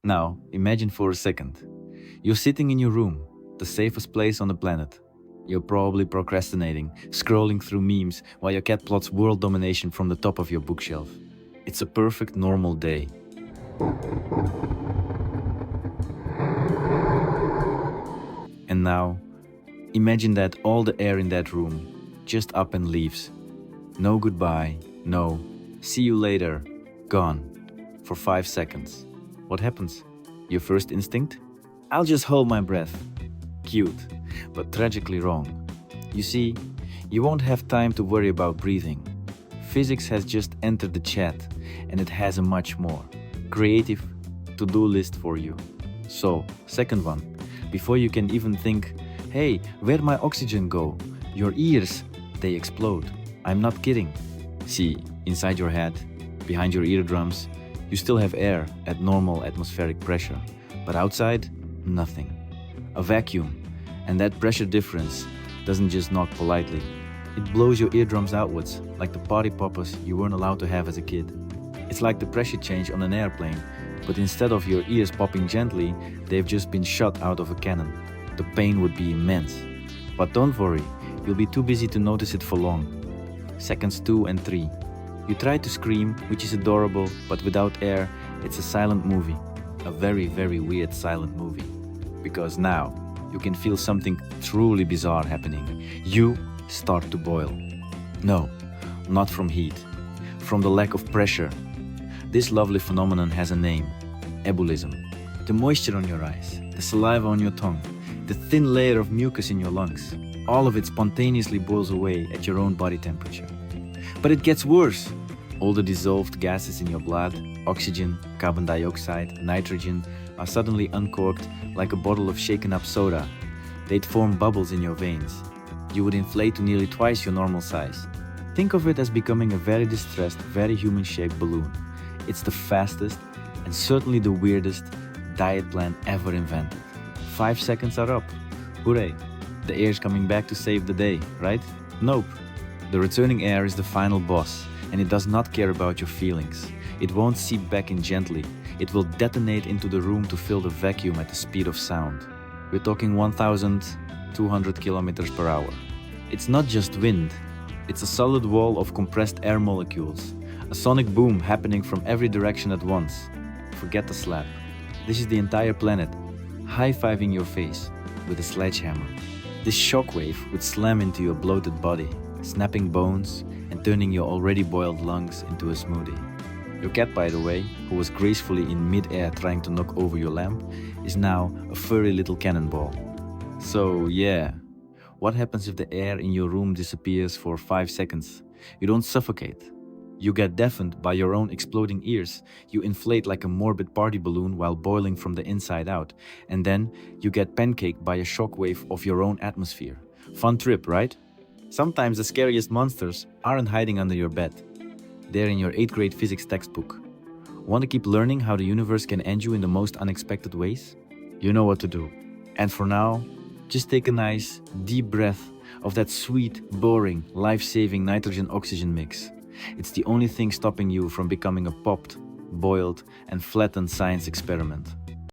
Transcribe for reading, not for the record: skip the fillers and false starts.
Now, imagine for a second. You're sitting in your room, the safest place on the planet. You're probably procrastinating, scrolling through memes while your cat plots world domination from the top of your bookshelf. It's a perfect normal day. And now, imagine that all the air in that room just up and leaves. No goodbye, no see you later, gone. For 5 seconds. What happens? Your first instinct? I'll just hold my breath. Cute, but tragically wrong. You see, you won't have time to worry about breathing. Physics has just entered the chat, and it has a much more creative to-do list for you. So, second one, before you can even think, hey, where'd my oxygen go? Your ears, they explode. I'm not kidding. See, inside your head, behind your eardrums, you still have air at normal atmospheric pressure, but outside, nothing. A vacuum, and that pressure difference doesn't just knock politely. It blows your eardrums outwards, like the party poppers you weren't allowed to have as a kid. It's like the pressure change on an airplane, but instead of your ears popping gently, they've just been shot out of a cannon. The pain would be immense. But don't worry, you'll be too busy to notice it for long. Seconds 2 and 3. You try to scream, which is adorable, but without air, it's a silent movie. A very, very weird silent movie. Because now, you can feel something truly bizarre happening. You start to boil. No, not from heat. From the lack of pressure. This lovely phenomenon has a name. Ebullition. The moisture on your eyes, the saliva on your tongue, the thin layer of mucus in your lungs, all of it spontaneously boils away at your own body temperature. But it gets worse. All the dissolved gases in your blood, oxygen, carbon dioxide, nitrogen, are suddenly uncorked like a bottle of shaken up soda. They'd form bubbles in your veins. You would inflate to nearly twice your normal size. Think of it as becoming a very distressed, very human-shaped balloon. It's the fastest and certainly the weirdest diet plan ever invented. 5 seconds are up. Hooray! The air's coming back to save the day, right? Nope. The returning air is the final boss, and it does not care about your feelings. It won't seep back in gently. It will detonate into the room to fill the vacuum at the speed of sound. We're talking 1,200 kilometers per hour. It's not just wind. It's a solid wall of compressed air molecules. A sonic boom happening from every direction at once. Forget the slap. This is the entire planet, high-fiving your face with a sledgehammer. This shockwave would slam into your bloated body, snapping bones and turning your already boiled lungs into a smoothie. Your cat, by the way, who was gracefully in mid-air trying to knock over your lamp, is now a furry little cannonball. So yeah, what happens if the air in your room disappears for 5 seconds? You don't suffocate. You get deafened by your own exploding ears. You inflate like a morbid party balloon while boiling from the inside out. And then you get pancaked by a shockwave of your own atmosphere. Fun trip, right? Sometimes the scariest monsters aren't hiding under your bed. They're in your 8th grade physics textbook. Want to keep learning how the universe can end you in the most unexpected ways? You know what to do. And for now, just take a nice, deep breath of that sweet, boring, life-saving nitrogen-oxygen mix. It's the only thing stopping you from becoming a popped, boiled, and flattened science experiment.